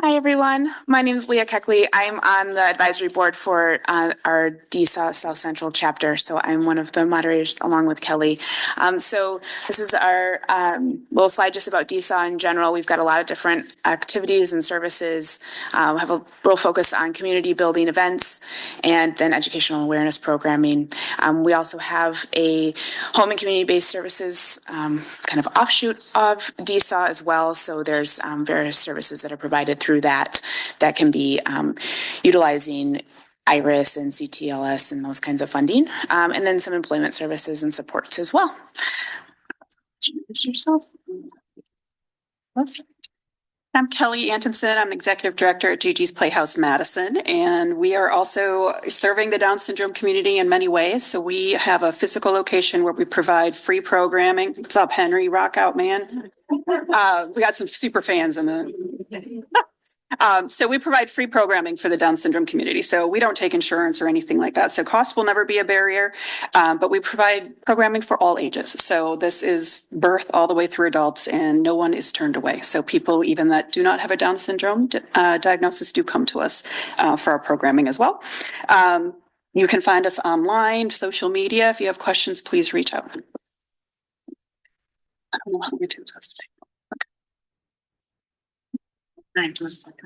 Hi, everyone. My name is Leah Keckley. I'm on the advisory board for our DSA South Central chapter. So I'm one of the moderators along with Kelly. So this is our little slide just about DSA in general. We've got a lot of different activities and services. We have a real focus on community building events and then educational awareness programming. We also have a home and community-based services kind of offshoot of DSA as well. So there's various services that are provided through that can be utilizing IRIS and CTLS and those kinds of funding, and then some employment services and supports as well. Introduce yourself. I'm Kelly Antonson. I'm Executive Director at Gigi's Playhouse Madison, and we are also serving the Down syndrome community in many ways. So we have a physical location where we provide free programming. What's up, Henry? Rock out, man. We got some super fans in the... So we provide free programming for the Down syndrome community. So we don't take insurance or anything like that. So cost will never be a barrier, but we provide programming for all ages. So this is birth all the way through adults, and no one is turned away. So people even that do not have a Down syndrome diagnosis do come to us for our programming as well. You can find us online, social media. If you have questions, please reach out. I don't know how we do this.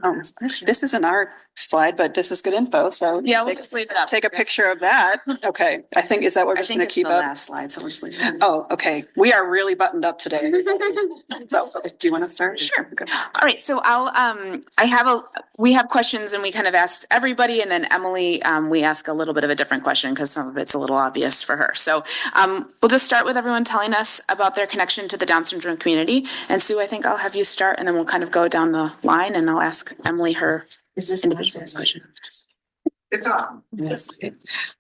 Oh, this isn't our slide, but this is good info. So yeah, we'll just leave it up. Take a picture of that. Okay. I think, is that what we're just going to keep up? Last slide, so we'll just leave it up. Oh, okay. We are really buttoned up today. So do you want to start? Sure. Okay. All right. So we have questions and we kind of asked everybody, and then Emily, we ask a little bit of a different question because some of it's a little obvious for her. So we'll just start with everyone telling us about their connection to the Down syndrome community. And Sue, I think I'll have you start, and then we'll kind of go down the line. And I'll ask Emily her individual question. It's on. Yes.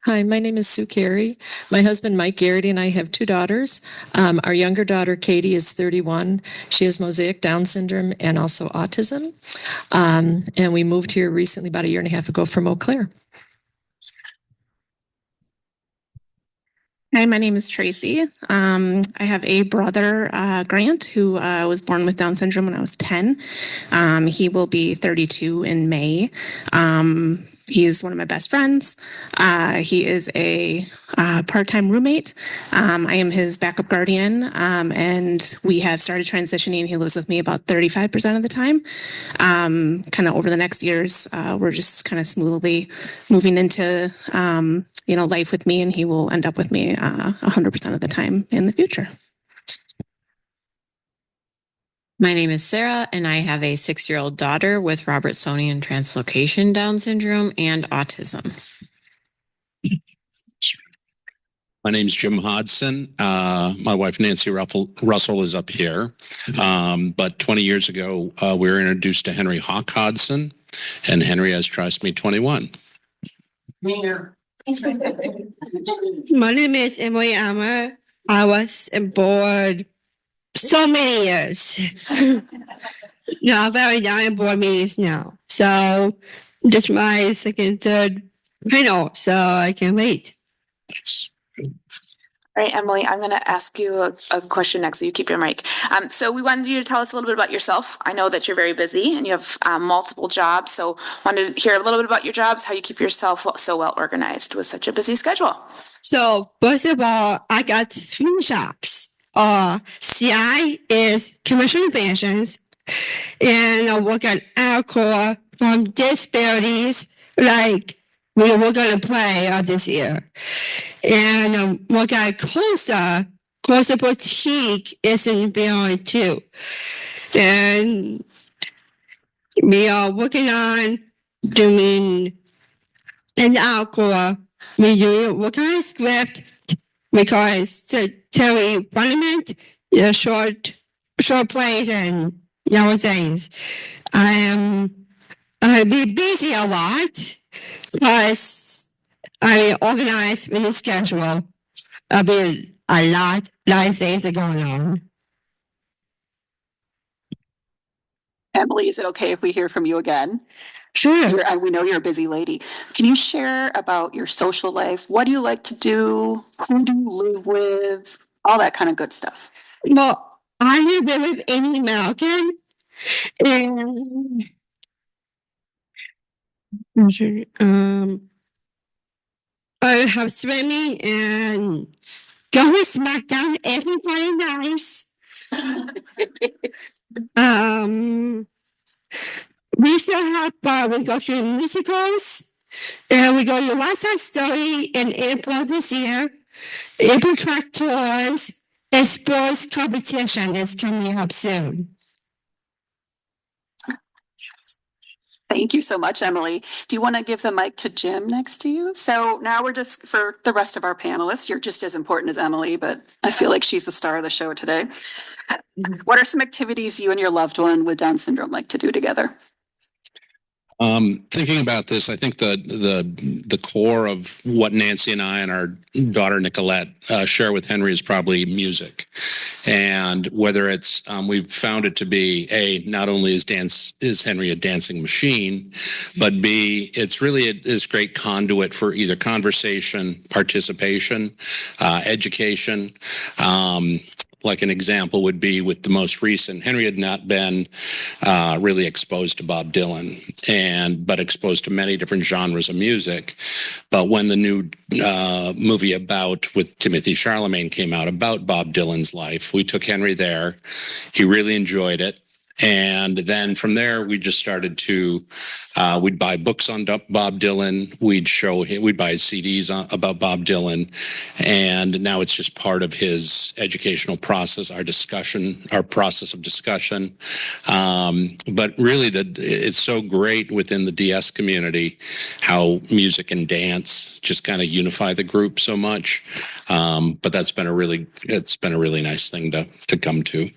Hi, my name is Sue Carey. My husband, Mike Garrity, and I have two daughters. Our younger daughter, Katie, is 31. She has mosaic Down syndrome and also autism. And we moved here recently, about a year and a half ago, from Eau Claire. Hi, my name is Tracy. I have a brother, Grant, who was born with Down syndrome when I was 10. He will be 32 in May. He is one of my best friends. He is a part-time roommate. I am his backup guardian, and we have started transitioning. He lives with me about 35% of the time. Kind of over the next years, we're just kind of smoothly moving into life with me, and he will end up with me 100% of the time in the future. My name is Sarah, and I have a 6-year-old daughter with Robertsonian translocation Down syndrome and autism. My name's Jim Hodson. My wife, Nancy Russell, is up here. But 20 years ago, we were introduced to Henry Hawk Hodson, and Henry has trisomy 21. My name is Emily Ammer. I was bored so many years. No, very young in board meetings now. So this is my second, third panel, so I can wait. All right, Emily, I'm going to ask you a question next, so you keep your mic. So we wanted you to tell us a little bit about yourself. I know that you're very busy and you have multiple jobs, so wanted to hear a little bit about your jobs, how you keep yourself so well organized with such a busy schedule. So first of all, I got 3 jobs. CI is commercial inventions, and I work on Alcor from disparities, like we were going to play this year. And work at Cosa Boutique is in Beyond too. And we are working on doing an Alcor. We do what kind of script? Because Terry Parliament, short plays and other things. I'll be busy a lot because I organize with the schedule. I'll be a lot of things are going on. Emily, is it okay if we hear from you again? Sure. We know you're a busy lady. Can you share about your social life? What do you like to do? Who do you live with? All that kind of good stuff. Well, I live with any American. And I have swimming and go with SmackDown every Friday nights. We still have we go to musicals, and we go to West Side Story in April this year. April Track Tours and sports competition is coming up soon. Thank you so much, Emily. Do you want to give the mic to Jim next to you? So now we're just, for the rest of our panelists, you're just as important as Emily, but I feel like she's the star of the show today. What are some activities you and your loved one with Down syndrome like to do together? Thinking about this, I think the core of what Nancy and I and our daughter Nicolette share with Henry is probably music, and whether it's we've found it to be not only is Henry a dancing machine, but B, it's really this great conduit for either conversation, participation, education. Like an example would be with the most recent, Henry had not been really exposed to Bob Dylan, but exposed to many different genres of music. But when the new movie with Timothy Chalamet came out about Bob Dylan's life, we took Henry there. He really enjoyed it. And then from there, we just started to, we'd buy books on Bob Dylan. We'd buy CDs about Bob Dylan. And now it's just part of his educational process, our process of discussion. But really it's so great within the DS community, how music and dance just kind of unify the group so much. But it's been a really nice thing to come to.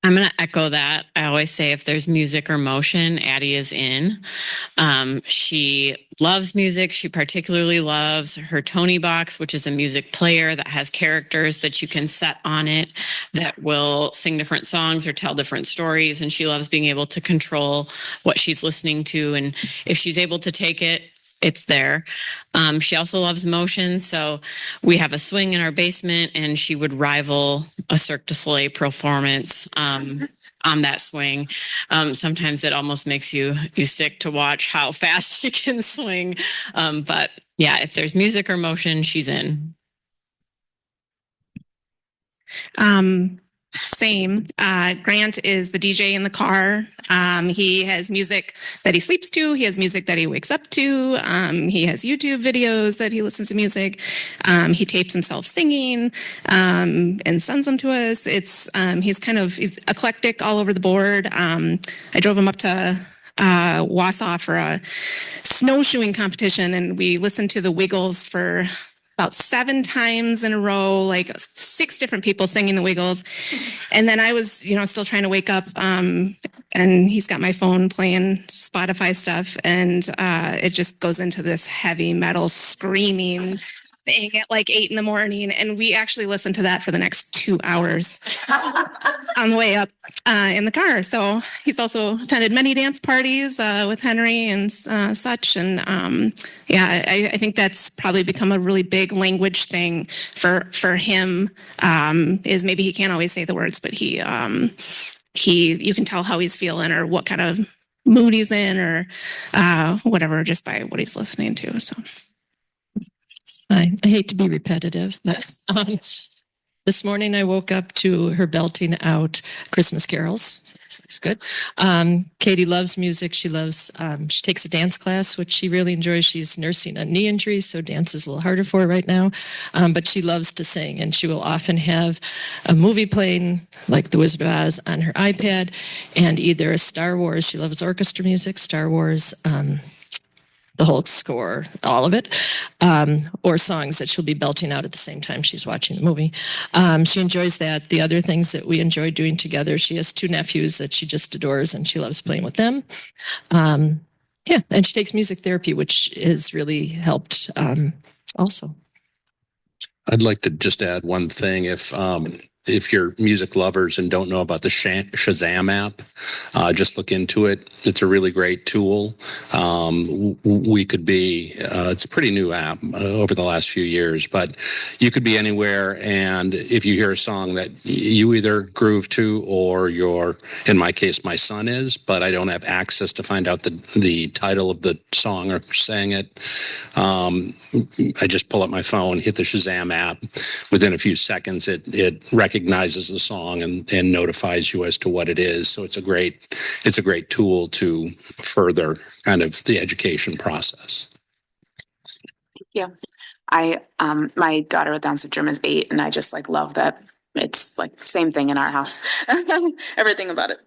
I'm going to echo that. I always say if there's music or motion, Addie is in. She loves music. She particularly loves her Tony box, which is a music player that has characters that you can set on it that will sing different songs or tell different stories. And she loves being able to control what she's listening to. And if she's able to take it, it's there. She also loves motion. So we have a swing in our basement, and she would rival a Cirque du Soleil performance on that swing. Sometimes it almost makes you sick to watch how fast she can swing. But yeah, if there's music or motion, she's in. Same. Grant is the DJ in the car. He has music that he sleeps to. He has music that he wakes up to. He has YouTube videos that he listens to music. He tapes himself singing and sends them to us. He's eclectic all over the board. I drove him up to Wausau for a snowshoeing competition, and we listened to the Wiggles for about 7 times in a row, like 6 different people singing the Wiggles. And then I was, still trying to wake up. And he's got my phone playing Spotify stuff. And it just goes into this heavy metal screaming thing at like 8 a.m. And we actually listened to that for the next 2 hours on the way up in the car. So he's also attended many dance parties with Henry and such. And I think that's probably become a really big language thing for him, is maybe he can't always say the words, but you can tell how he's feeling or what kind of mood he's in or whatever, just by what he's listening to. So. I hate to be repetitive, but this morning I woke up to her belting out Christmas carols. So that's good. Katie loves music. She takes a dance class, which she really enjoys. She's nursing a knee injury, so dance is a little harder for her right now. But she loves to sing, and she will often have a movie playing, like The Wizard of Oz, on her iPad, and either a Star Wars. She loves orchestra music, Star Wars, the whole score, all of it, or songs that she'll be belting out at the same time she's watching the movie. She enjoys that. The other things that we enjoy doing together, she has 2 nephews that she just adores, and she loves playing with them. And she takes music therapy, which has really helped also. I'd like to just add one thing. If if you're music lovers and don't know about the Shazam app, just look into it. It's a really great tool. We could be, it's a pretty new app over the last few years, but you could be anywhere. And if you hear a song that you either groove to, or in my case, my son is, but I don't have access to find out the title of the song or sang it, I just pull up my phone, hit the Shazam app. Within a few seconds, it recognizes the song and notifies you as to what it is. So it's a great tool to further kind of the education process. Yeah. My daughter with Down syndrome is 8, and I just like love that. It's like same thing in our house. Everything about it.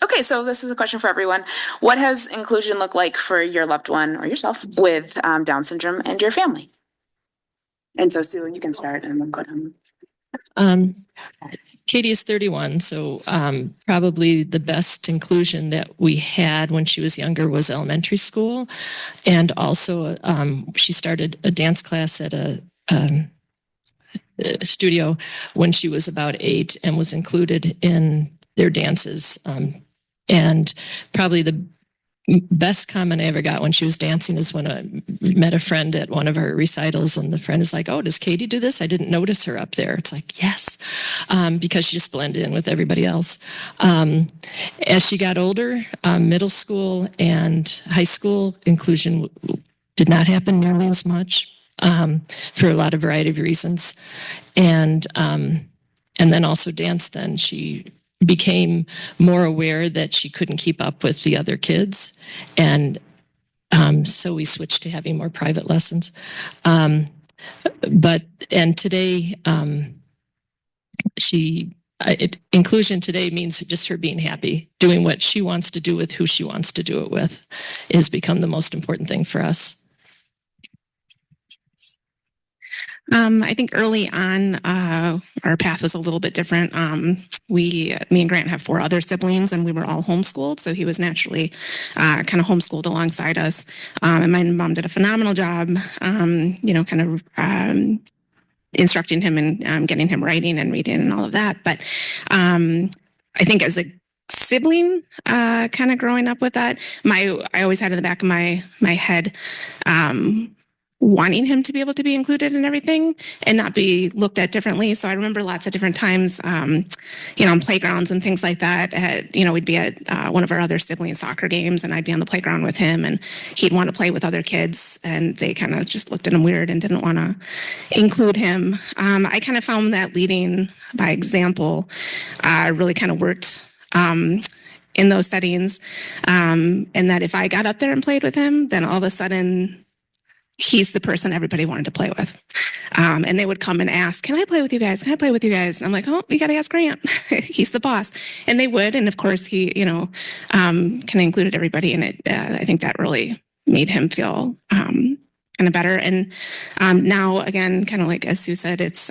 Okay, so this is a question for everyone. What has inclusion looked like for your loved one or yourself with Down syndrome and your family? And so, Sue, you can start, and we'll go down. Katie is 31, so probably the best inclusion that we had when she was younger was elementary school. And also she started a dance class at a studio when she was about 8 and was included in their dances. And probably the best comment I ever got when she was dancing is when I met a friend at one of her recitals, and the friend is like, "Oh, does Katie do this? I didn't notice her up there." It's like, yes, because she just blended in with everybody else. As she got older, middle school and high school inclusion did not happen nearly as much for a lot of variety of reasons. And then also dance, then she became more aware that she couldn't keep up with the other kids. And so we switched to having more private lessons. And today, inclusion today means just her being happy, doing what she wants to do with who she wants to do it with has become the most important thing for us. I think early on, our path was a little bit different. Me and Grant have 4 other siblings, and we were all homeschooled. So he was naturally kind of homeschooled alongside us. And my mom did a phenomenal job, instructing him and getting him writing and reading and all of that. But I think as a sibling, kind of growing up with that, I always had in the back of my head, wanting him to be able to be included in everything and not be looked at differently. So I remember lots of different times, on playgrounds and things like that. We'd be at one of our other sibling soccer games, and I'd be on the playground with him, and he'd want to play with other kids, and they kind of just looked at him weird and didn't want to include him. I kind of found that leading by example really kind of worked in those settings, and that if I got up there and played with him, then all of a sudden he's the person everybody wanted to play with. And they would come and ask, "Can I play with you guys? Can I play with you guys?" And I'm like, "Oh, you got to ask Grant." He's the boss. And they would. And of course he, kind of included everybody in it. I think that really made him feel kind of better. And now again, kind of like as Sue said, it's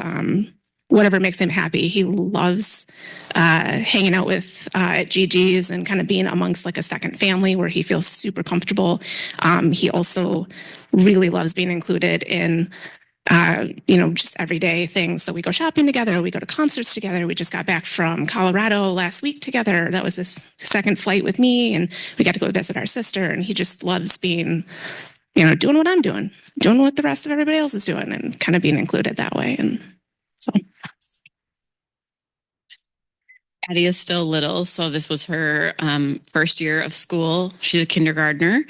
whatever makes him happy. He loves hanging out with at Gigi's and kind of being amongst like a second family where he feels super comfortable. He also really loves being included in just everyday things. So we go shopping together, we go to concerts together. We just got back from Colorado last week together. That was his second flight with me, and we got to go visit our sister, and he just loves being, doing what I'm doing what the rest of everybody else is doing, and kind of being included that way. And so Addie is still little, so this was her first year of school. She's a kindergartner,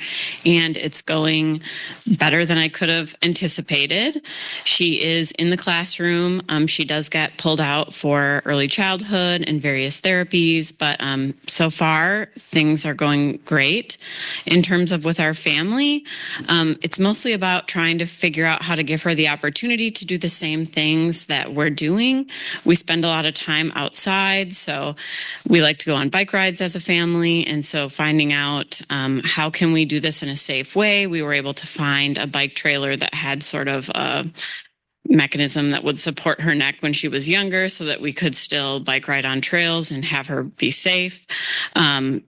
and it's going better than I could have anticipated. She is in the classroom. She does get pulled out for early childhood and various therapies, but so far things are going great. In terms of with our family, it's mostly about trying to figure out how to give her the opportunity to do the same things that we're doing. We spend a lot of time outside, so we like to go on bike rides as a family. And so finding out how can we do this in a safe way, we were able to find a bike trailer that had sort of mechanism that would support her neck when she was younger so that we could still bike ride on trails and have her be safe.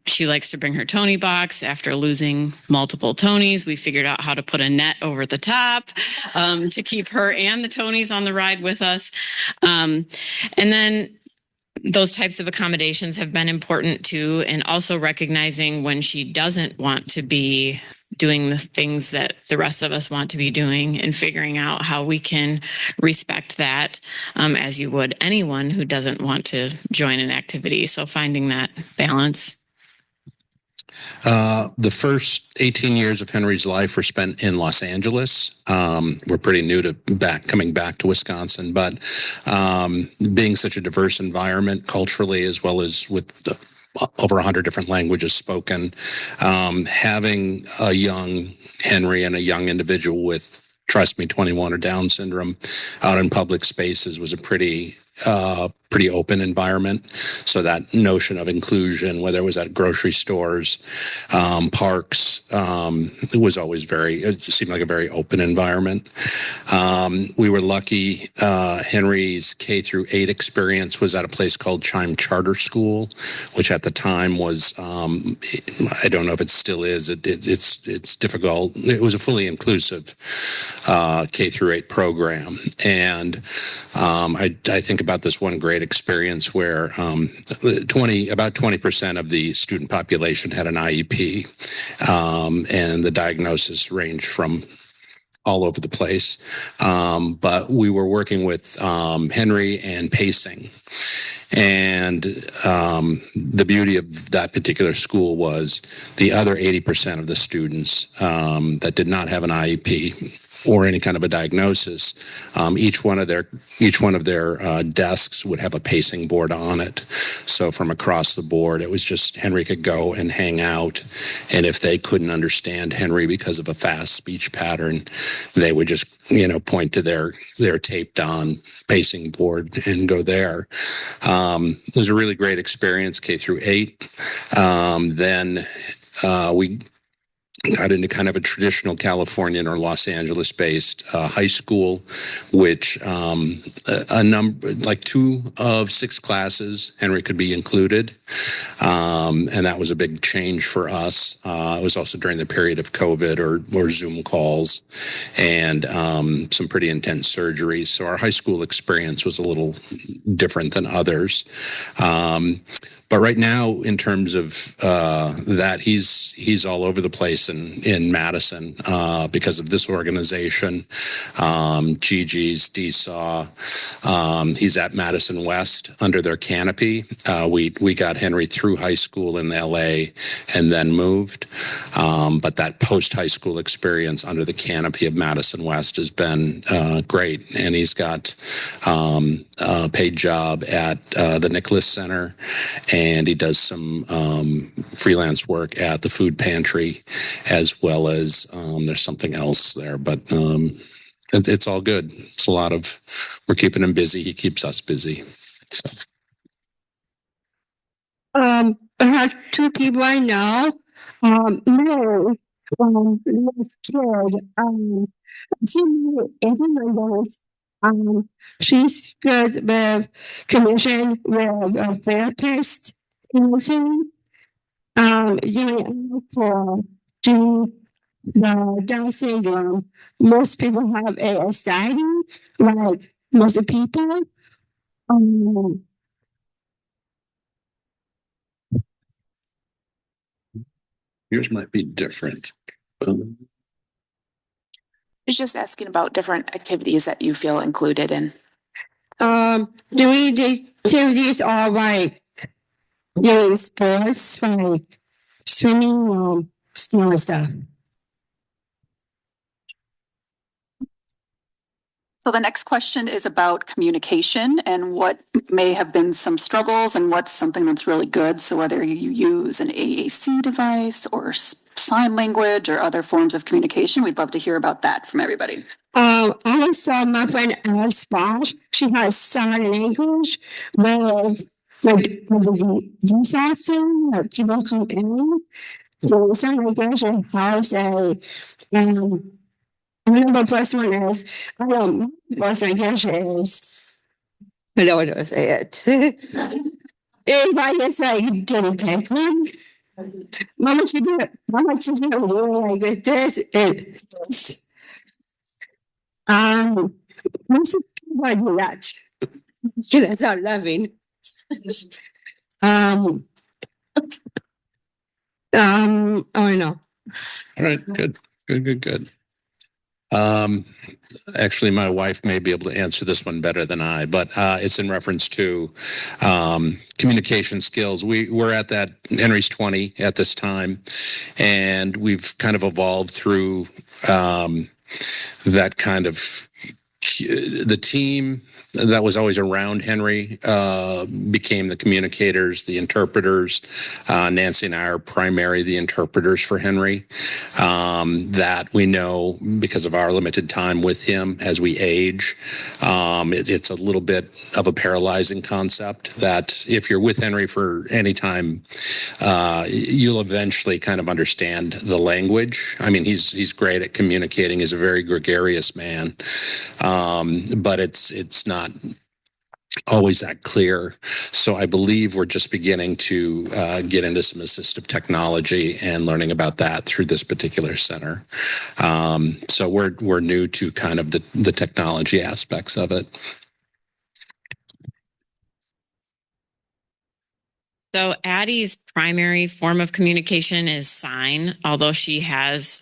She likes to bring her Tony box. After losing multiple Tonys, we figured out how to put a net over the top to keep her and the Tonys on the ride with us. And then those types of accommodations have been important too, and also recognizing when she doesn't want to be doing the things that the rest of us want to be doing and figuring out how we can respect that as you would anyone who doesn't want to join an activity. So finding that balance. The first 18 years of Henry's life were spent in Los Angeles. We're pretty new to coming back to Wisconsin, but being such a diverse environment culturally, as well as with over 100 different languages spoken, having a young Henry and a young individual with, trust me, 21 or Down syndrome out in public spaces was a pretty open environment. So that notion of inclusion, whether it was at grocery stores, parks, it was always it seemed like a very open environment. We were lucky. Henry's K through 8 experience was at a place called Chime Charter School, which at the time was, I don't know if it still is. It's difficult. It was a fully inclusive K through 8 program, and I think about this one great experience where about 20% of the student population had an IEP, and the diagnosis ranged from all over the place. But we were working with Henry and pacing. And the beauty of that particular school was the other 80% of the students that did not have an IEP or any kind of a diagnosis, each one of their desks would have a pacing board on it. So from across the board, it was just Henry could go and hang out. And if they couldn't understand Henry because of a fast speech pattern, they would just, point to their taped on pacing board and go there. It was a really great experience, K through 8. Then we got into kind of a traditional Californian or Los Angeles-based high school, which like 2 of 6 classes, Henry could be included, and that was a big change for us. It was also during the period of COVID or Zoom calls and some pretty intense surgeries. So our high school experience was a little different than others. But right now, in terms of that, he's all over the place in Madison because of this organization, Gigi's, DSAW. He's at Madison West under their canopy. We got Henry through high school in LA and then moved. But that post-high school experience under the canopy of Madison West has been great. And he's got a paid job at the Nicholas Center, and he does some freelance work at the food pantry, as well as there's something else there, but it's all good. It's we're keeping him busy. He keeps us busy. So. I have 2 people I know. Mary, kid, she's good with commission with a therapist. To the Down syndrome, most people have anxiety, like most people. Yours might be different. It's just asking about different activities that you feel included in. Doing the activities are like sports, like swimming, snow stuff. So the next question is about communication and what may have been some struggles and what's something that's really good. So whether you use an AAC device or sign language or other forms of communication, we'd love to hear about that from everybody. I saw my friend Alice Bosch. She has sign language with the disaster that people come in. The sign language helps The first one is, what's my question is, I don't want to say it. Everybody is like, don't pick one. Mama should do it. Mama should do it like this. This. Most people do that. Should I start laughing? Oh no. All right, good. Actually, my wife may be able to answer this one better than I, but it's in reference to communication skills. We're at that, Henry's 20 at this time, and we've kind of evolved through that kind of the team that was always around Henry became the communicators, the interpreters. Nancy and I are the interpreters for Henry. That we know because of our limited time with him as we age. It's a little bit of a paralyzing concept that if you're with Henry for any time, you'll eventually kind of understand the language. I mean, he's great at communicating. He's a very gregarious man, but it's not always that clear. So I believe we're just beginning to get into some assistive technology and learning about that through this particular center. So we're new to kind of the technology aspects of it. So Addie's primary form of communication is sign, although she has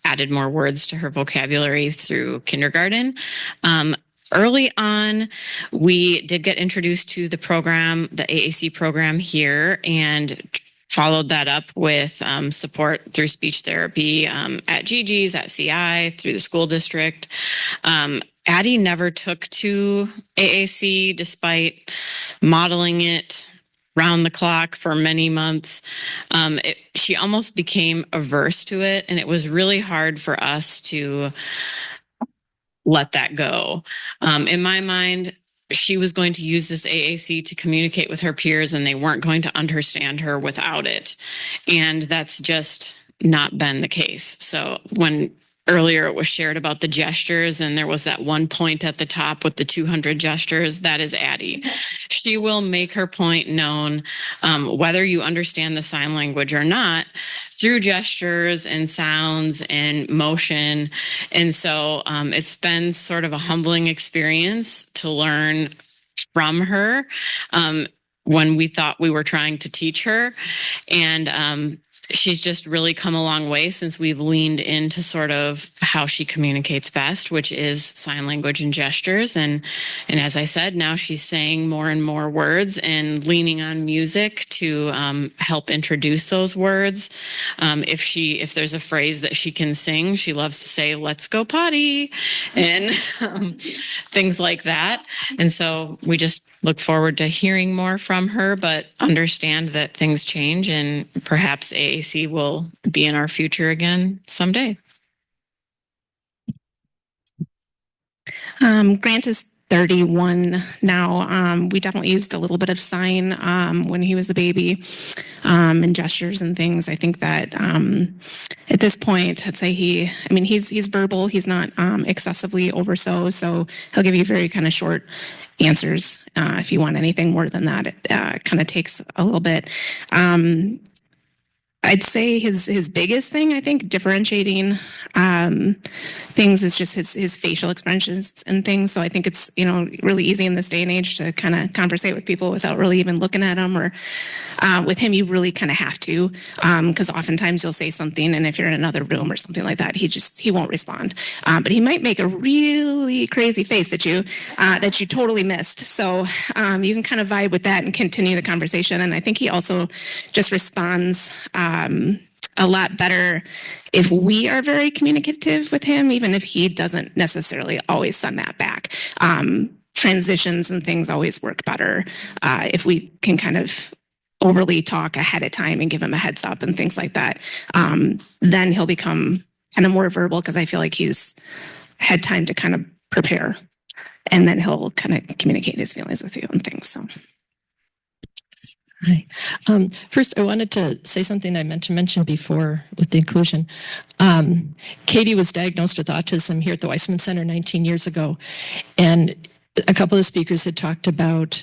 added more words to her vocabulary through kindergarten. Early on, we did get introduced to the program, the AAC program here, and followed that up with support through speech therapy at Gigi's, at CI, through the school district. Addie never took to AAC despite modeling it round the clock for many months. She almost became averse to it, and it was really hard for us to let that go. In my mind, she was going to use this AAC to communicate with her peers, and they weren't going to understand her without it. And that's just not been the case. So when earlier it was shared about the gestures, and there was that one point at the top with the 200 gestures, that is Addie. She will make her point known, whether you understand the sign language or not, through gestures and sounds and motion. And so it's been sort of a humbling experience to learn from her when we thought we were trying to teach her. And she's just really come a long way since we've leaned into sort of how she communicates best, which is sign language and gestures. And as I said, now she's saying more and more words and leaning on music to help introduce those words. If there's a phrase that she can sing, she loves to say, "Let's go potty," and things like that. And so we just look forward to hearing more from her, but understand that things change and perhaps AAC will be in our future again someday. Grant is 31 now. We definitely used a little bit of sign when he was a baby, and gestures and things. I think that at this point, I'd say he's verbal. He's not excessively over so he'll give you very kind of short answers. If you want anything more than that, it kind of takes a little bit. I'd say his biggest thing, I think, differentiating things is just his facial expressions and things. So I think it's, really easy in this day and age to kind of conversate with people without really even looking at them, or with him, you really kind of have to, because oftentimes you'll say something, and if you're in another room or something like that, he won't respond. But he might make a really crazy face at you that you totally missed. So you can kind of vibe with that and continue the conversation. And I think he also just responds a lot better if we are very communicative with him, even if he doesn't necessarily always send that back. Transitions and things always work better if we can kind of overly talk ahead of time and give him a heads up and things like that. Then he'll become kind of more verbal, because I feel like he's had time to kind of prepare, and then he'll kind of communicate his feelings with you and things. So Hi. First, I wanted to say something I meant to mention before with the inclusion. Katie was diagnosed with autism here at the Weissman Center 19 years ago. And a couple of speakers had talked about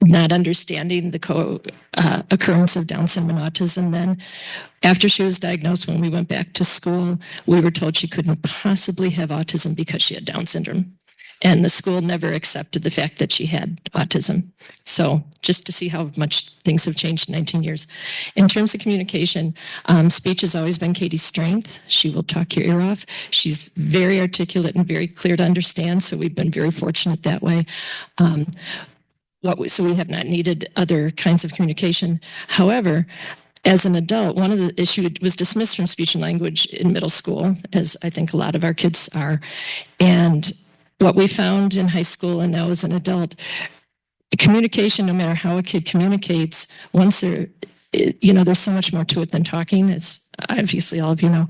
not understanding the occurrence of Down syndrome and autism then. After she was diagnosed, when we went back to school, we were told she couldn't possibly have autism because she had Down syndrome. And the school never accepted the fact that she had autism. So just to see how much things have changed in 19 years. In terms of communication, speech has always been Katie's strength. She will talk your ear off. She's very articulate and very clear to understand. So we've been very fortunate that way. So we have not needed other kinds of communication. However, as an adult, one of the issues was dismissed from speech and language in middle school, as I think a lot of our kids are. And what we found in high school and now as an adult, communication, no matter how a kid communicates, once they're, there's so much more to it than talking. It's obviously all of you know.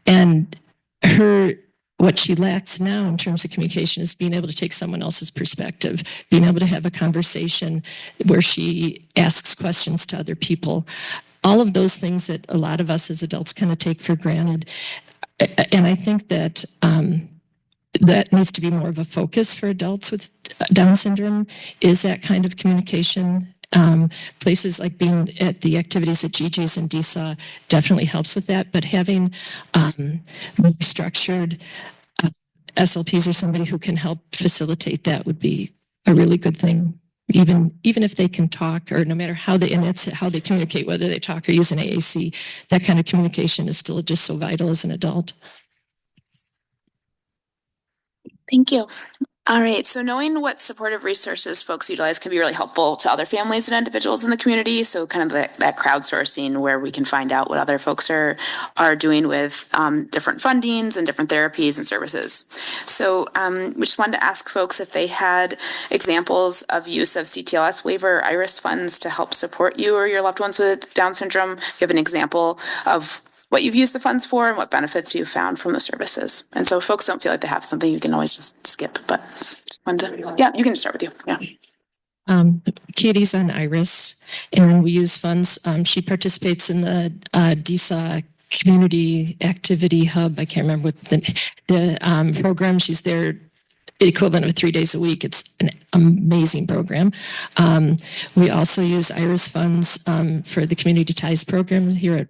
And what she lacks now in terms of communication is being able to take someone else's perspective, being able to have a conversation where she asks questions to other people. All of those things that a lot of us as adults kind of take for granted. And I think that that needs to be more of a focus for adults with Down syndrome, is that kind of communication. Places like being at the activities at GG's and DSA definitely helps with that, but having structured SLPs or somebody who can help facilitate that would be a really good thing. Even if they can talk, or no matter how they, and that's how they communicate, whether they talk or use an AAC, that kind of communication is still just so vital as an adult. Thank you. All right. So knowing what supportive resources folks utilize can be really helpful to other families and individuals in the community. So kind of that crowdsourcing where we can find out what other folks are doing with different fundings and different therapies and services. So we just wanted to ask folks if they had examples of use of CTLS waiver or IRIS funds to help support you or your loved ones with Down syndrome. Give an example of what you've used the funds for and what benefits you've found from the services. And so if folks don't feel like they have something, you can always just skip, but just wanted to, yeah, you can start with you. Yeah. Katie's on IRIS, and we use funds. She participates in the DSA Community Activity Hub. I can't remember what the program. She's there equivalent of 3 days a week. It's an amazing program. We also use IRIS funds for the Community Ties program here at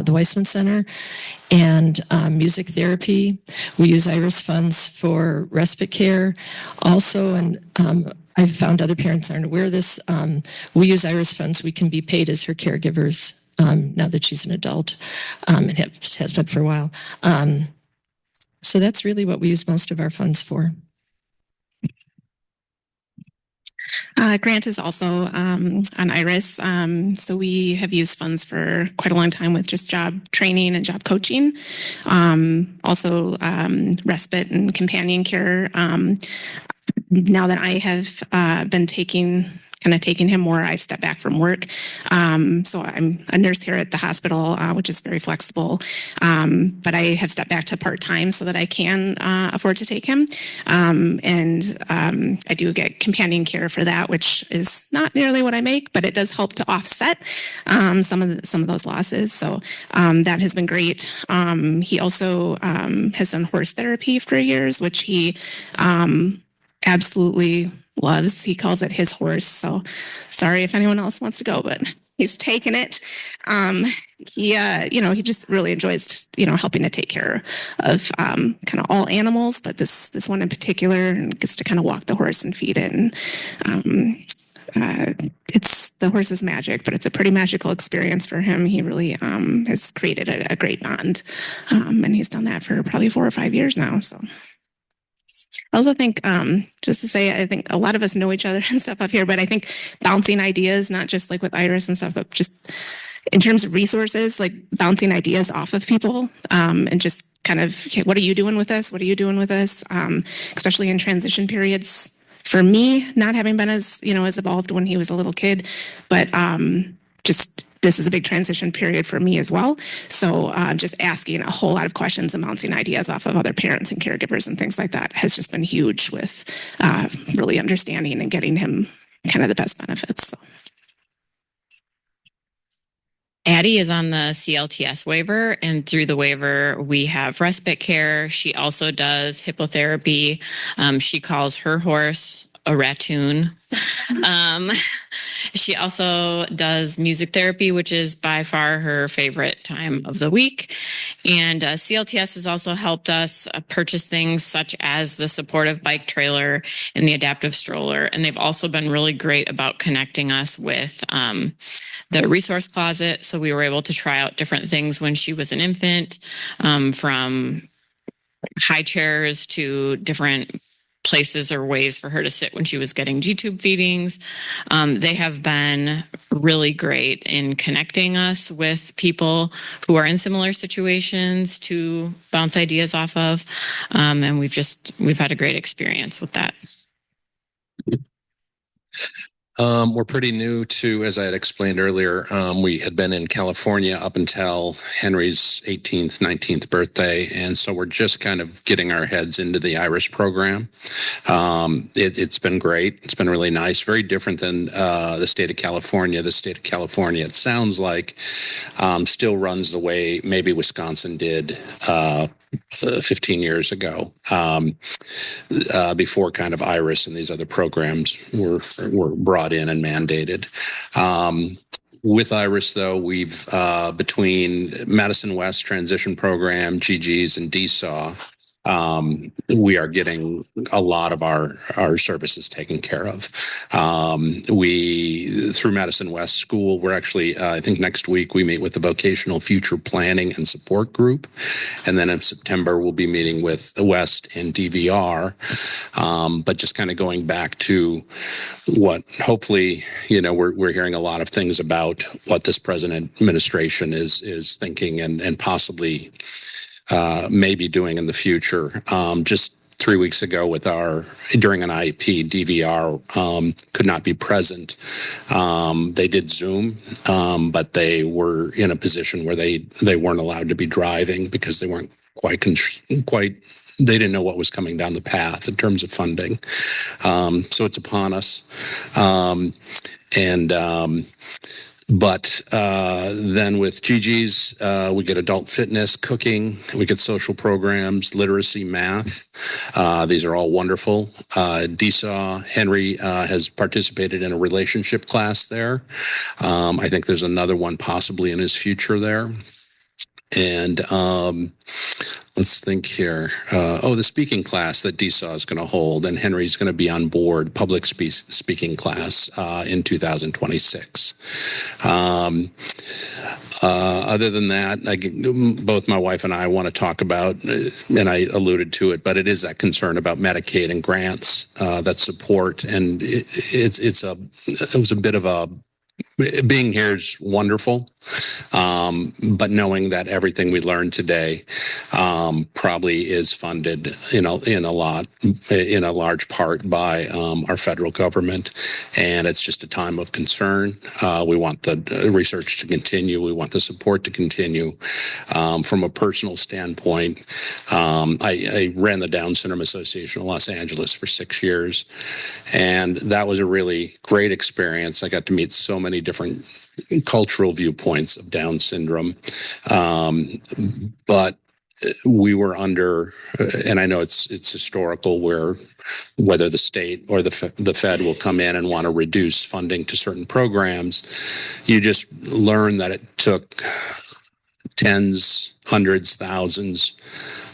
the Weissman Center, and music therapy. We use IRIS funds for respite care also, and I've found other parents aren't aware of this. We use IRIS funds. We can be paid as her caregivers now that she's an adult and has been for a while. So that's really what we use most of our funds for. Grant is also on IRIS. So we have used funds for quite a long time with just job training and job coaching. Also respite and companion care. Now that I have been taking him more, I've stepped back from work. So I'm a nurse here at the hospital, which is very flexible. But I have stepped back to part-time so that I can afford to take him. And I do get companion care for that, which is not nearly what I make, but it does help to offset some of those losses. So that has been great. He also has done horse therapy for years, which he absolutely loves. He calls it his horse. So sorry if anyone else wants to go, but he's taken it. He just really enjoys, helping to take care of kind of all animals, but this one in particular, and gets to kind of walk the horse and feed it. And it's the horse's magic, but it's a pretty magical experience for him. He really has created a great bond, and he's done that for probably 4 or 5 years now. So. I also think, just to say, I think a lot of us know each other and stuff up here, but I think bouncing ideas, not just like with IRIS and stuff, but just in terms of resources, like bouncing ideas off of people, and just kind of, okay, what are you doing with this? What are you doing with this? Especially in transition periods. For me, not having been as evolved when he was a little kid, but this is a big transition period for me as well. So just asking a whole lot of questions and bouncing ideas off of other parents and caregivers and things like that has just been huge with really understanding and getting him kind of the best benefits. So. Addie is on the CLTS waiver, and through the waiver, we have respite care. She also does hippotherapy. She calls her horse a raccoon. She also does music therapy, which is by far her favorite time of the week. And CLTS has also helped us purchase things such as the supportive bike trailer and the adaptive stroller. And they've also been really great about connecting us with the resource closet. So we were able to try out different things when she was an infant, from high chairs to different places or ways for her to sit when she was getting G-tube feedings. They have been really great in connecting us with people who are in similar situations to bounce ideas off of. And we've had a great experience with that. We're pretty new to, as I had explained earlier, we had been in California up until Henry's 18th, 19th birthday. And so we're just kind of getting our heads into the IRIS program. It's been great. It's been really nice. Very different than the state of California. The state of California, it sounds like, still runs the way maybe Wisconsin did 15 years ago, before kind of IRIS and these other programs were brought in and mandated. With IRIS, though, we've between Madison West Transition Program, GGs, and DSAW, we are getting a lot of our services taken care of. We, through Madison West School, we're actually, I think next week we meet with the Vocational Future Planning and Support Group. And then in September, we'll be meeting with the West and DVR. But just kind of going back to what hopefully, we're hearing a lot of things about what this present administration is thinking and possibly maybe doing in the future. Just 3 weeks ago during an IEP, DVR could not be present. They did Zoom, but they were in a position where they weren't allowed to be driving because they weren't quite they didn't know what was coming down the path in terms of funding. So it's upon us. But then with GG's, we get adult fitness, cooking, we get social programs, literacy, math. These are all wonderful. DSAW, Henry has participated in a relationship class there. I think there's another one possibly in his future there. And let's think here. The speaking class that DSAW is going to hold, and Henry's going to be on board, public speaking class in 2026. Other than that, both my wife and I want to talk about, and I alluded to it, but it is that concern about Medicaid and grants that support, and it was a bit of a. Being here is wonderful, but knowing that everything we learned today probably is funded in a large part by our federal government, and it's just a time of concern. We want the research to continue. We want the support to continue. From a personal standpoint, I ran the Down Syndrome Association of Los Angeles for 6 years, and that was a really great experience. I got to meet so many different cultural viewpoints of Down syndrome. But we were under, and I know it's historical, whether the state or the Fed will come in and want to reduce funding to certain programs, you just learn that it took tens, hundreds, thousands,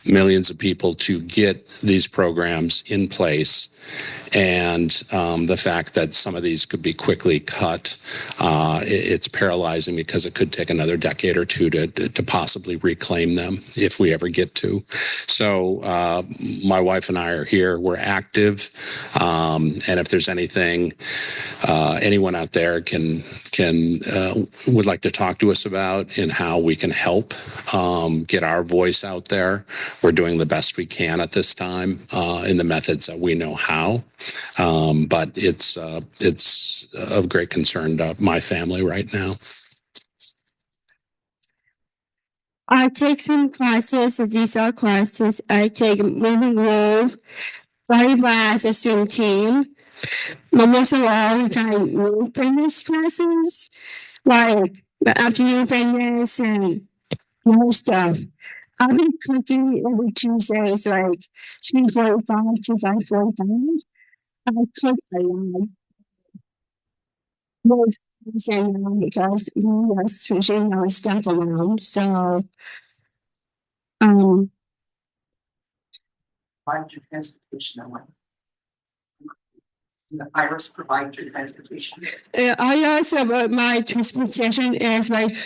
millions of people to get these programs in place. And the fact that some of these could be quickly cut, it's paralyzing because it could take another decade or two to possibly reclaim them if we ever get to. So my wife and I are here. We're active. And if there's anything anyone out there would like to talk to us about and how we can help get our voice out there, we're doing the best we can at this time in the methods that we know how. But it's of great concern to my family right now. I take some classes, these are classes. I take moving rope, volleyball as a swim team, But most of all, we got new fitness classes, like the afternoon fitness and more stuff. I've been cooking every Tuesdays, like 3:45 to 5:45. I cook a lot more because we are switching our stuff around. So, Provide your transportation. The Iris provide your transportation. I also my transportation is like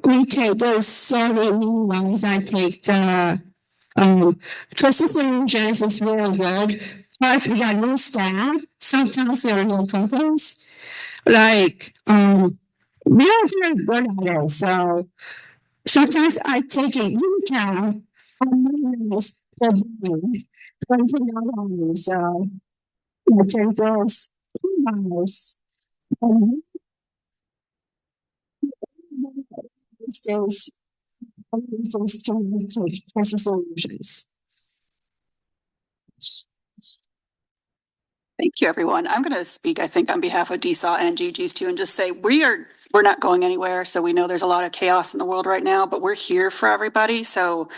we take those so many ones. I take the Trusted Solutions is really good. Plus we got new staff. Sometimes they're no purpose. Like we are very good at it. So sometimes I take a U-turn on Mondays for $20. So I take those $2. These days, things can take Trusted Solutions. Thank you, everyone. I'm going to speak, I think, on behalf of DSAW and GG's too, and just say we're not going anywhere. So we know there's a lot of chaos in the world right now, but we're here for everybody. So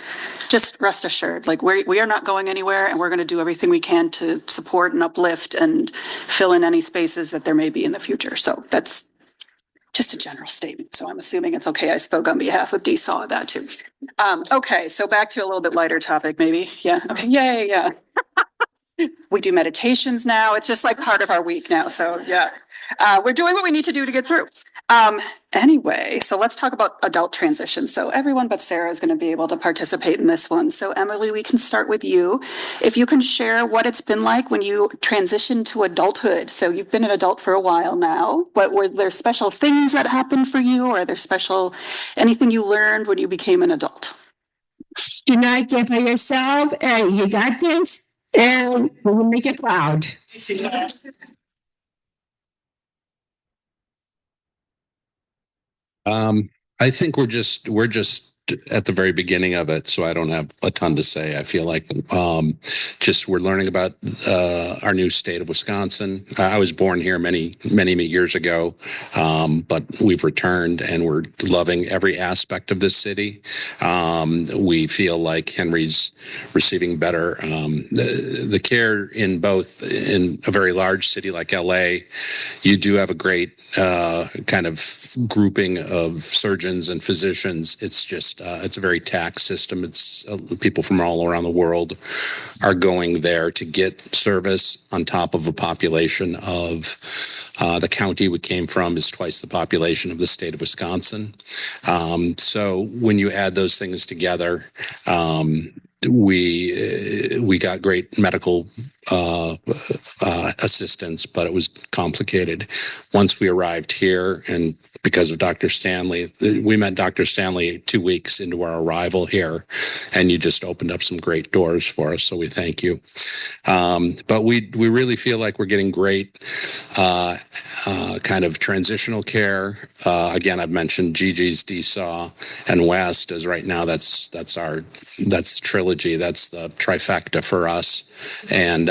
just rest assured, like we are not going anywhere, and we're going to do everything we can to support and uplift and fill in any spaces that there may be in the future. So that's just a general statement. So I'm assuming it's okay. I spoke on behalf of DSAW that too. Okay, so back to a little bit lighter topic, maybe. Yeah. Okay. Yeah. We do meditations now. It's just like part of our week now. So yeah, we're doing what we need to do to get through. Anyway, so let's talk about adult transition. So everyone but Sarah is going to be able to participate in this one. So Emily, we can start with you. If you can share what it's been like when you transitioned to adulthood. So you've been an adult for a while now, but were there special things that happened for you, or are there anything you learned when you became an adult? Do not give up yourself, and you got this. And we will make it proud. I think we're just at the very beginning of it, so I don't have a ton to say. I feel like just we're learning about our new state of Wisconsin. I was born here many years ago, but we've returned and we're loving every aspect of this city. We feel like Henry's receiving better the care in a very large city like LA. You do have a great kind of grouping of surgeons and physicians. It's just it's a very taxed system. It's people from all around the world are going there to get service on top of a population of the county we came from is twice the population of the state of Wisconsin. So when you add those things together, we got great medical assistance, but it was complicated. Once we arrived here, and because of Dr. Stanley, we met Dr. Stanley 2 weeks into our arrival here, and you just opened up some great doors for us. So we thank you. But we really feel like we're getting great kind of transitional care. Again, I've mentioned GG's, DSAW, and West as right now. That's trilogy. That's the trifecta for us, and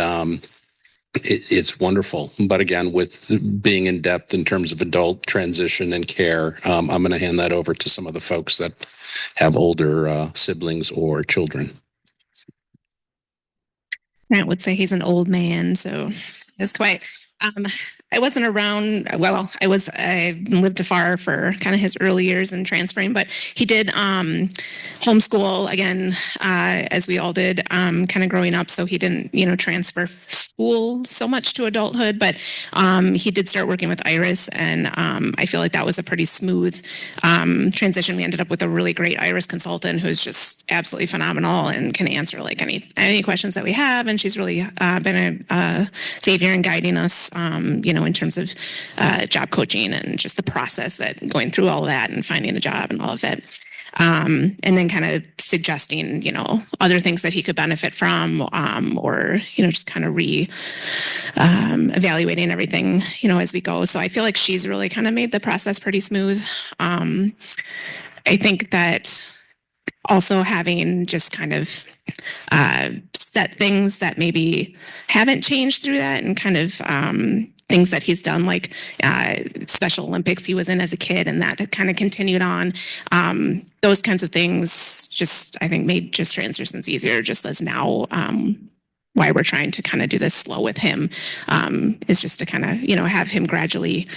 it's wonderful. But again, with being in depth in terms of adult transition and care, I'm going to hand that over to some of the folks that have older siblings or children. Grant would say he's an old man, so it's quite. I wasn't around. Well, I lived afar for kind of his early years in transferring, but he did homeschool again, as we all did, kind of growing up. So he didn't, transfer school so much to adulthood, but he did start working with Iris, and I feel like that was a pretty smooth transition. We ended up with a really great Iris consultant who's just absolutely phenomenal and can answer like any questions that we have, and she's really been a savior in guiding us, in terms of job coaching and just the process that going through all of that and finding a job and all of it. And then kind of suggesting, other things that he could benefit from, or, just kind of evaluating everything, as we go. So I feel like she's really kind of made the process pretty smooth. I think that also having just kind of set things that maybe haven't changed through that, and kind of things that he's done, like Special Olympics he was in as a kid, and that kind of continued on. Those kinds of things just, I think, made just transitions easier, just as now why we're trying to kind of do this slow with him is just to kind of, have him gradually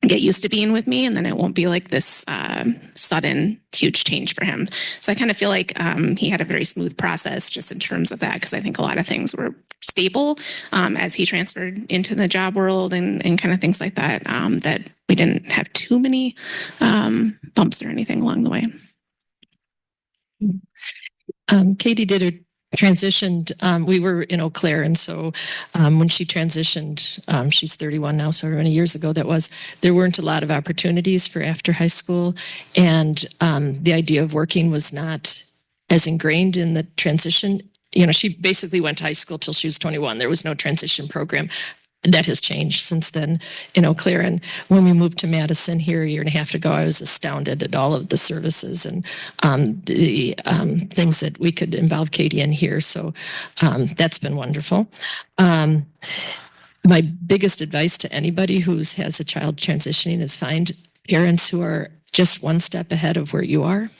get used to being with me, and then it won't be like this sudden huge change for him. So I kind of feel like he had a very smooth process just in terms of that, because I think a lot of things were stable as he transferred into the job world and kind of things like that, that we didn't have too many bumps or anything along the way. Katie did her transitioned. We were in Eau Claire, and so when she transitioned, she's 31 now, so many years ago there weren't a lot of opportunities for after high school, and the idea of working was not as ingrained in the transition. She basically went to high school till she was 21. There was no transition program. That has changed since then in Eau Claire. And when we moved to Madison here a year and a half ago, I was astounded at all of the services and the things that we could involve Katie in here. So that's been wonderful. My biggest advice to anybody who has a child transitioning is find parents who are just one step ahead of where you are.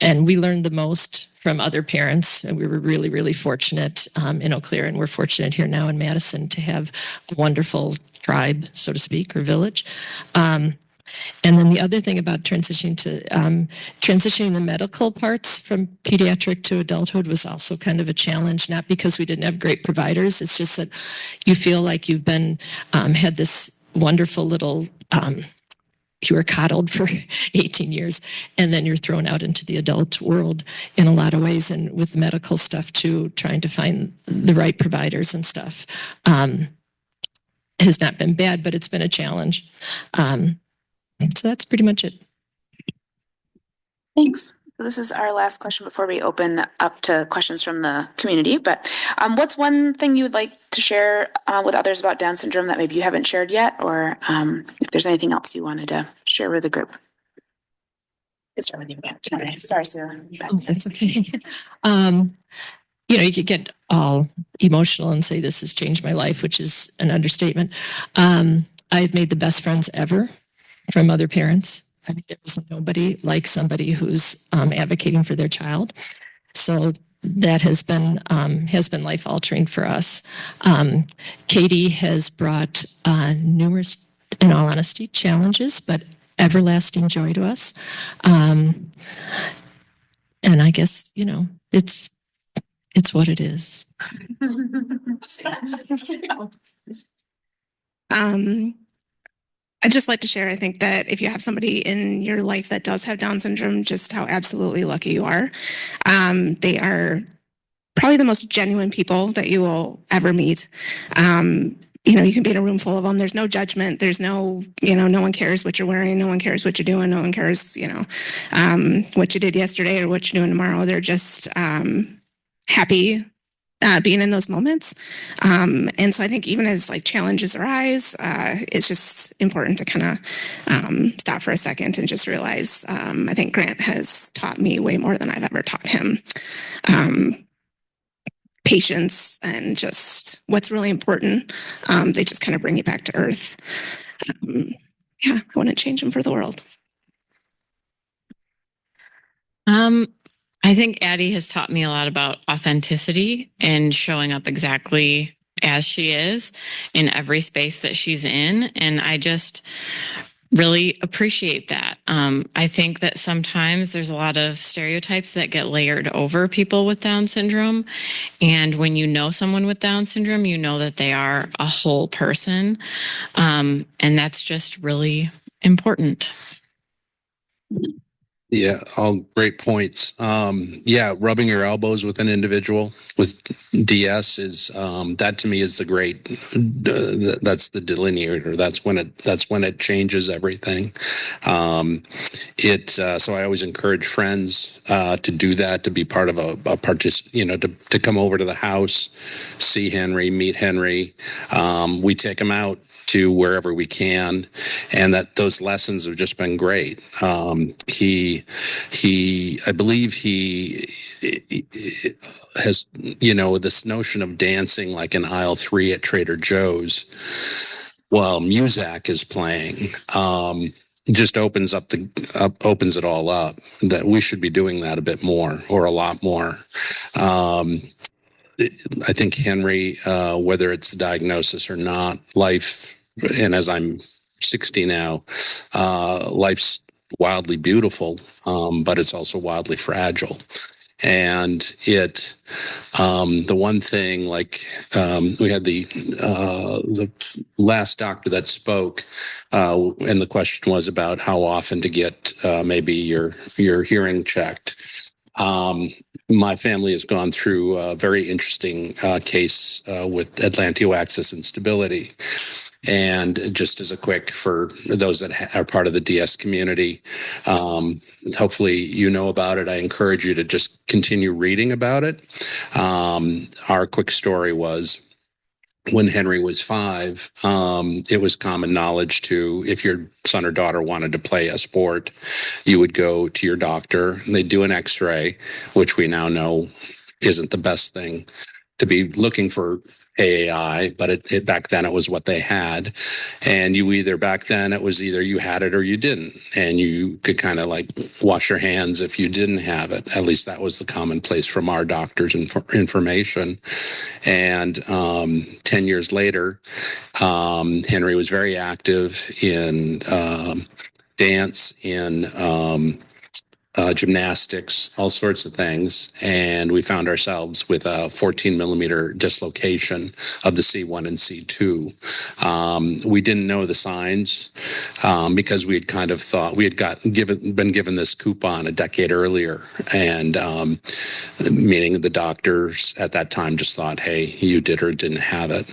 And we learned the most from other parents. And we were really, really fortunate in Eau Claire, and we're fortunate here now in Madison to have a wonderful tribe, so to speak, or village. And then the other thing about transitioning the medical parts from pediatric to adulthood was also kind of a challenge, not because we didn't have great providers. It's just that you feel like you've been, had this wonderful little, you were coddled for 18 years, and then you're thrown out into the adult world in a lot of ways, and with medical stuff too, trying to find the right providers and stuff has not been bad, but it's been a challenge. So that's pretty much it. Thanks. So this is our last question before we open up to questions from the community. But what's one thing you would like to share with others about Down syndrome that maybe you haven't shared yet, or if there's anything else you wanted to share with the group? Let's start with you. Sorry, Sarah. Oh, that's okay. You could get all emotional and say this has changed my life, which is an understatement. I've made the best friends ever from other parents. I mean, there's nobody like somebody who's advocating for their child. So that has been life altering for us. Katie has brought numerous, in all honesty, challenges, but everlasting joy to us. And I guess, it's what it is. I'd just like to share, I think that if you have somebody in your life that does have Down syndrome, just how absolutely lucky you are. They are probably the most genuine people that you will ever meet. You can be in a room full of them. There's no judgment. There's no, no one cares what you're wearing. No one cares what you're doing. No one cares, what you did yesterday or what you're doing tomorrow. They're just happy being in those moments. And so I think even as challenges arise, it's just important to kind of stop for a second and just realize, I think Grant has taught me way more than I've ever taught him. Patience and just what's really important. They just kind of bring you back to earth. I wouldn't change them for the world. I think Addie has taught me a lot about authenticity and showing up exactly as she is in every space that she's in. And I just really appreciate that. I think that sometimes there's a lot of stereotypes that get layered over people with Down syndrome. And when you know someone with Down syndrome, you know that they are a whole person. And that's just really important. Yeah, all great points. Rubbing your elbows with an individual with DS is that to me is the great. That's the delineator. That's when it changes everything. So I always encourage friends to do that, to be part of a to come over to the house, see Henry, meet Henry. We take him out to wherever we can, and that those lessons have just been great. I believe he has, this notion of dancing like in aisle 3 at Trader Joe's while Muzak is playing. Just opens it all up, that we should be doing that a bit more, or a lot more. I think Henry, whether it's the diagnosis or not, life, and as I'm 60 now, life's wildly beautiful, but it's also wildly fragile. And the one thing, like, we had the last doctor that spoke, and the question was about how often to get maybe your hearing checked. My family has gone through a very interesting case with Atlanteal axis instability. And just as a quick, for those that are part of the DS community, hopefully you know about it. I encourage you to just continue reading about it. Our quick story was, when Henry was 5, it was common knowledge if your son or daughter wanted to play a sport, you would go to your doctor. They'd do an X-ray, which we now know isn't the best thing to be looking for AAI, but it back then it was what they had. And back then it was either you had it or you didn't. And you could kind of like wash your hands if you didn't have it. At least that was the commonplace from our doctors' information. And 10 years later, Henry was very active in dance, in gymnastics, all sorts of things. And we found ourselves with a 14 millimeter dislocation of the C1 and C2. We didn't know the signs because we had kind of thought we had been given this coupon a decade earlier. And meaning the doctors at that time just thought, hey, you did or didn't have it.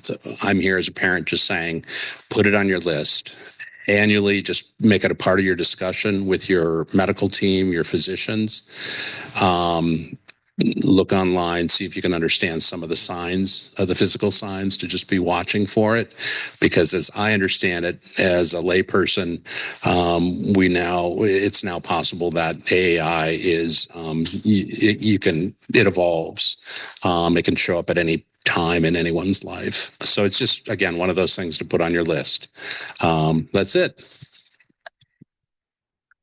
So I'm here as a parent just saying, put it on your list. Annually, just make it a part of your discussion with your medical team, your physicians. Look online, see if you can understand some of the signs, the physical signs, to just be watching for it. Because as I understand it, as a layperson, it's now possible that AAI is, it evolves. It can show up at any time in anyone's life. So it's just, again, one of those things to put on your list. That's it.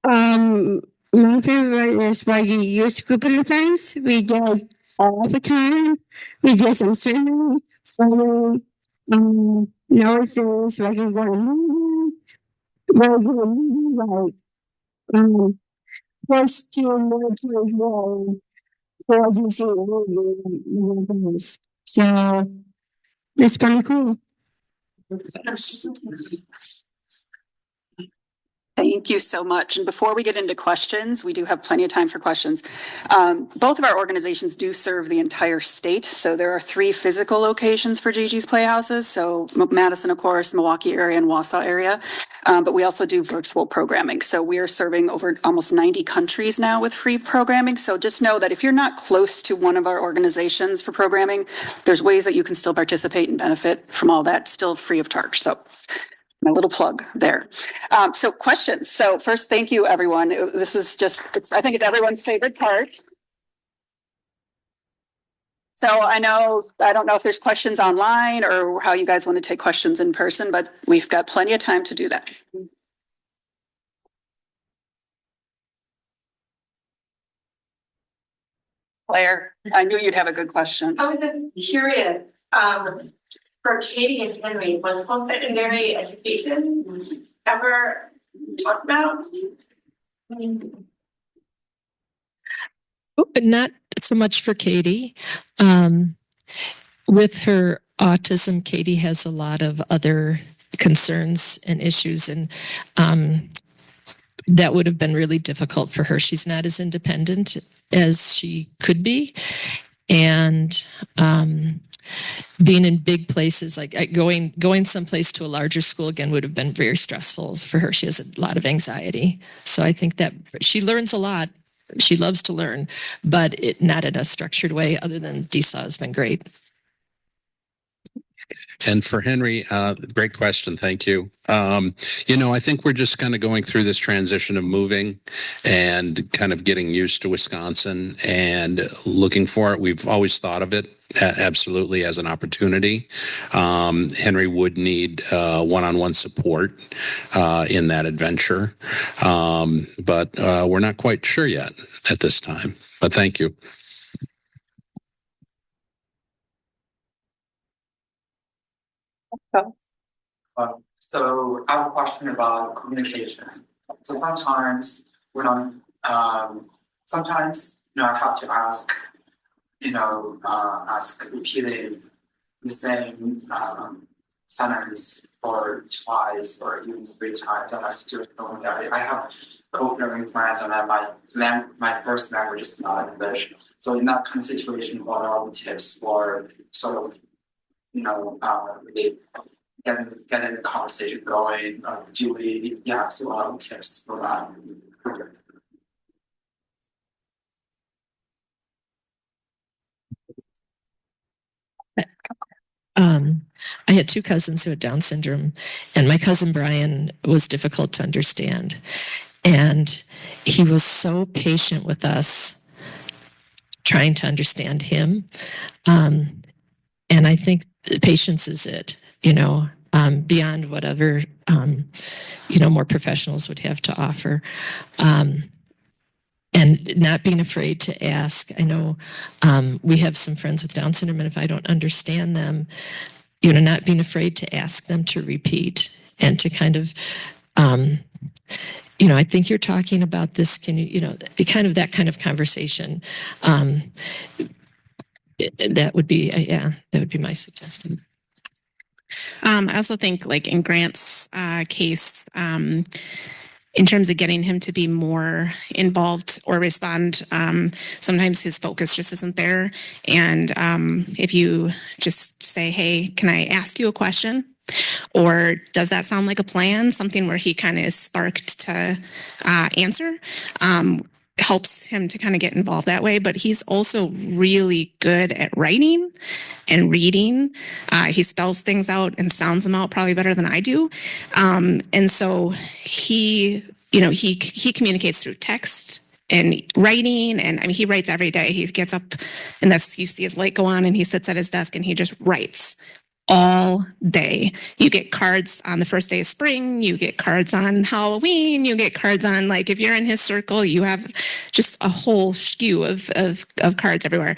My favorite is why you use group events. We did all the time. We did some swimming, running, notices, where you go to movie, like, first to military role, for you see movie, so it's pretty cool. Thank you so much. And before we get into questions, we do have plenty of time for questions. Both of our organizations do serve the entire state. So there are 3 physical locations for Gigi's Playhouses. So Madison, of course, Milwaukee area and Wausau area. But we also do virtual programming. So we are serving over almost 90 countries now with free programming. So just know that if you're not close to one of our organizations for programming, there's ways that you can still participate and benefit from all that, still free of charge. So my little plug there. So questions. So first, thank you, everyone. This is just, I think it's everyone's favorite part. So I don't know if there's questions online or how you guys want to take questions in person, but we've got plenty of time to do that. Claire, I knew you'd have a good question. I was curious, for Katie and Henry, was post-secondary education ever talked about? But not so much for Katie. With her autism, Katie has a lot of other concerns and issues, and that would have been really difficult for her. She's not as independent as she could be. and being in big places, like going someplace to a larger school again would have been very stressful for her. She has a lot of anxiety. So I think that she learns a lot. She loves to learn, but not in a structured way. Other than DSAW has been great. And for Henry, great question. Thank you. I think we're just kind of going through this transition of moving and kind of getting used to Wisconsin and looking for it. We've always thought of it absolutely as an opportunity. Henry would need one-on-one support in that adventure, but we're not quite sure yet at this time. But thank you. So I have a question about communication. So sometimes I have to ask, repeating the same sentence for twice or even 3 times. I have to do something like that. I have co-learning plans and my first language is not English. So in that kind of situation, what are the tips for sort of really getting the conversation going? So a lot of tips for that. I had 2 cousins who had Down syndrome, and my cousin Brian was difficult to understand. And he was so patient with us trying to understand him. And I think patience is it, beyond whatever, more professionals would have to offer. And not being afraid to ask. I know we have some friends with Down syndrome, and if I don't understand them, not being afraid to ask them to repeat and to kind of, I think you're talking about this. Can you, that kind of conversation. That would be my suggestion. I also think, like in Grant's case, in terms of getting him to be more involved or respond, sometimes his focus just isn't there. And if you just say, hey, can I ask you a question? Or does that sound like a plan? Something where he kind of is sparked to answer. Helps him to kind of get involved that way, but he's also really good at writing and reading. He spells things out and sounds them out probably better than I do. And so he communicates through text and writing. And he writes every day. He gets up and you see his light go on and he sits at his desk and he just writes all day. You get cards on the first day of spring, you get cards on Halloween, you get cards on, like, if you're in his circle, you have just a whole skew of cards everywhere.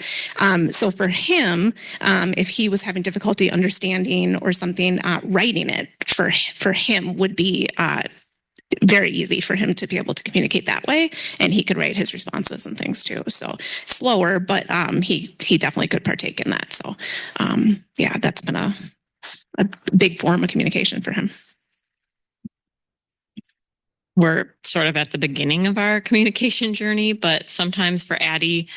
So for him, if he was having difficulty understanding or something, writing it for him would be very easy for him to be able to communicate that way, and he could write his responses and things too. So slower, but he definitely could partake in that. So that's been a big form of communication for him. We're sort of at the beginning of our communication journey, but sometimes for Addie,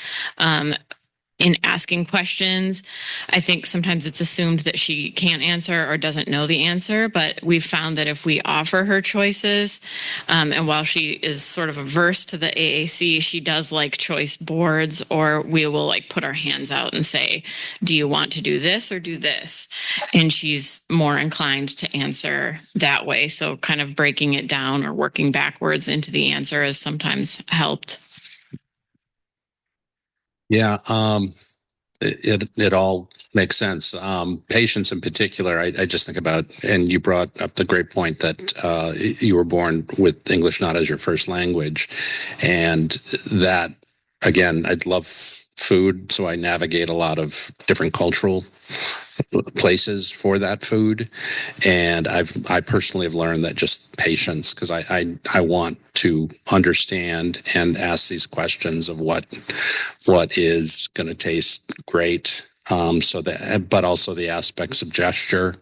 in asking questions, I think sometimes it's assumed that she can't answer or doesn't know the answer, but we've found that if we offer her choices, and while she is sort of averse to the AAC, she does like choice boards, or we will like put our hands out and say, do you want to do this or do this? And she's more inclined to answer that way. So kind of breaking it down or working backwards into the answer has sometimes helped. Yeah, it all makes sense. Patience in particular, I just think about, and you brought up the great point that you were born with English not as your first language. And that, again, I'd love food, so I navigate a lot of different cultural places for that food. And I personally have learned that just patience, because I want to understand and ask these questions of what is going to taste great But also the aspects of gesture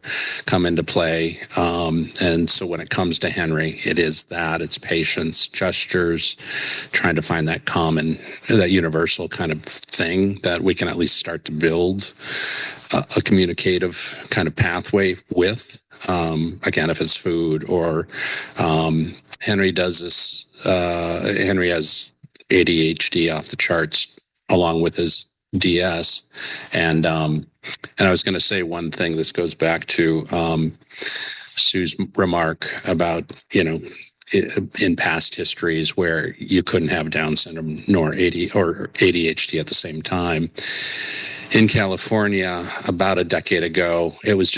come into play. And so when it comes to Henry, it is that it's patience, gestures, trying to find that common, that universal kind of thing that we can at least start to build a communicative kind of pathway with. Again, if it's food or Henry does this, Henry has ADHD off the charts along with his DS. And I was going to say one thing. This goes back to Sue's remark about, in past histories where you couldn't have Down syndrome nor ADHD at the same time. In California, about a decade ago, it was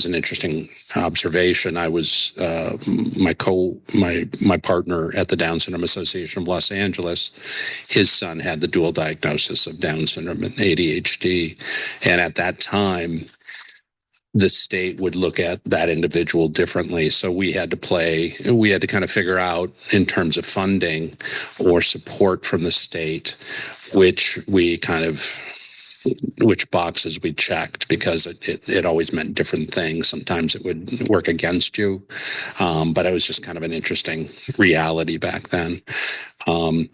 an interesting observation. I was my partner at the Down Syndrome Association of Los Angeles. His son had the dual diagnosis of Down syndrome and ADHD, and at that time, the state would look at that individual differently. So we had to kind of figure out in terms of funding or support from the state, which boxes we checked, because it always meant different things. Sometimes it would work against you. But it was just kind of an interesting reality back then. And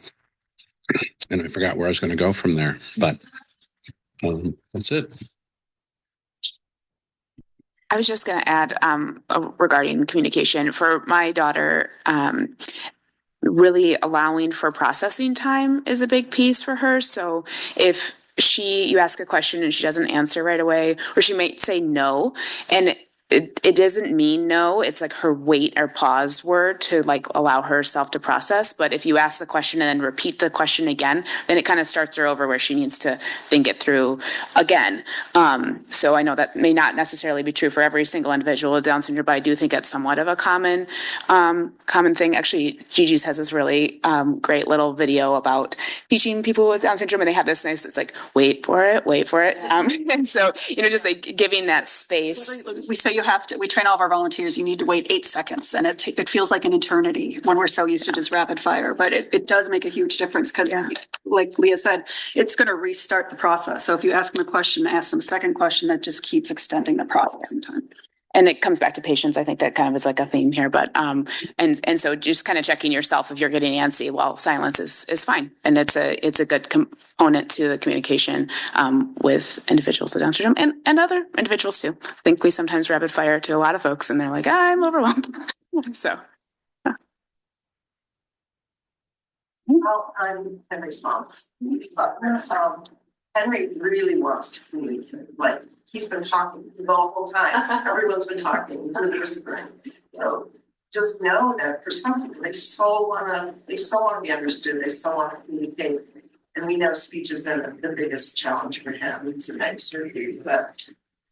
I forgot where I was going to go from there, but that's it. I was just going to add regarding communication for my daughter. Really allowing for processing time is a big piece for her. So if you ask a question and she doesn't answer right away, or she might say no, and it doesn't mean no, it's like her wait or pause word to like allow herself to process. But if you ask the question and then repeat the question again, then it kind of starts her over where she needs to think it through again. So I know that may not necessarily be true for every single individual with Down syndrome, but I do think it's somewhat of a common thing. Actually, Gigi's has this really great little video about teaching people with Down syndrome, and they have this nice, it's like, wait for it. And so, just like giving that space. We say we train all of our volunteers, you need to wait 8 seconds, and it feels like an eternity when we're so used to just rapid fire, but it does make a huge difference because like Leah said, it's going to restart the process. So if you ask them a question, ask them a second question, that just keeps extending the processing time. And it comes back to patience. I think that kind of is like a theme here, but and so just kind of checking yourself if you're getting antsy. Well, silence is fine, and it's a good component to the communication with individuals with Down syndrome and other individuals too. I think we sometimes rapid fire to a lot of folks, and they're like, I'm overwhelmed. So. Well, I'm Henry's mom. Henry really wants to communicate. Like, he's been talking the whole time. Everyone's been talking, whispering. So just know that for some people, they so want to be understood. They so want to communicate. And we know speech has been the biggest challenge for him. It's a night surgery, but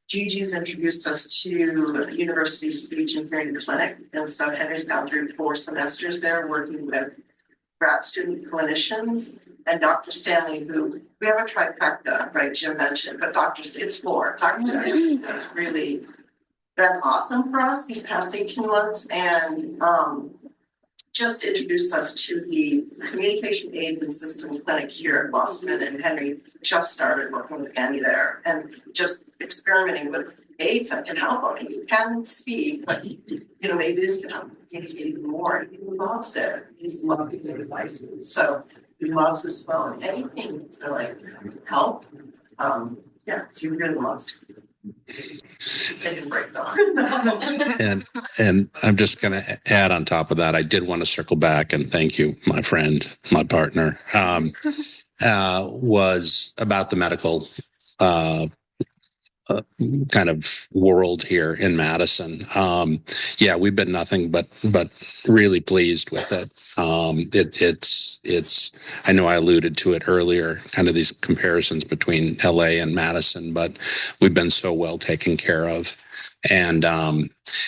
Gigi's introduced us to University Speech and Hearing Clinic. And so Henry's gone through 4 semesters there working with grad student clinicians and Dr. Stanley, who we have a trifecta, right? Jim mentioned, but it's 4. Dr. Stanley has really been awesome for us these past 18 months and just introduced us to the communication aid and system clinic here at Boston. And Henry just started working with Annie there and just experimenting with aids that can help him. He can speak, but maybe this can help him even more. He loves it. He's loving the devices. So he loves his phone. Anything to help. So he really loves to. Take a break though. and I'm just going to add on top of that. I did want to circle back and thank you, my friend, my partner. Was about the medical kind of world here in Madison. We've been nothing but really pleased with it. It's I know I alluded to it earlier, kind of these comparisons between LA and Madison, but we've been so well taken care of. And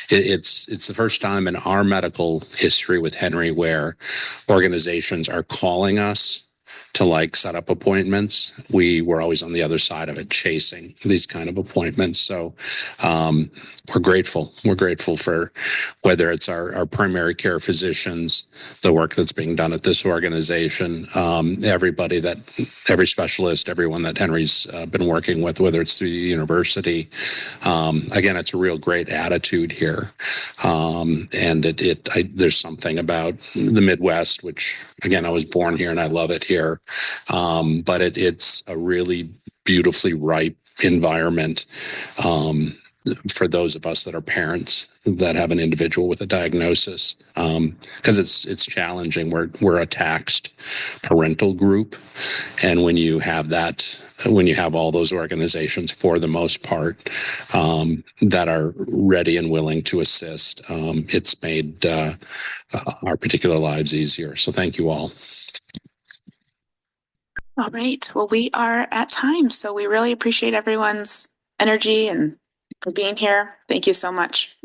it's the first time in our medical history with Henry where organizations are calling us to like set up appointments. We were always on the other side of it, chasing these kind of appointments. So we're grateful. We're grateful for whether it's our primary care physicians, the work that's being done at this organization, every specialist, everyone that Henry's been working with, whether it's through the university. Again, it's a real great attitude here. And there's something about the Midwest, which again, I was born here and I love it here. But it's a really beautifully ripe environment for those of us that are parents that have an individual with a diagnosis, because it's challenging. We're a taxed parental group, and when you have all those organizations, for the most part, that are ready and willing to assist, it's made our particular lives easier. So thank you all. All right. Well, we are at time, so we really appreciate everyone's energy and for being here. Thank you so much.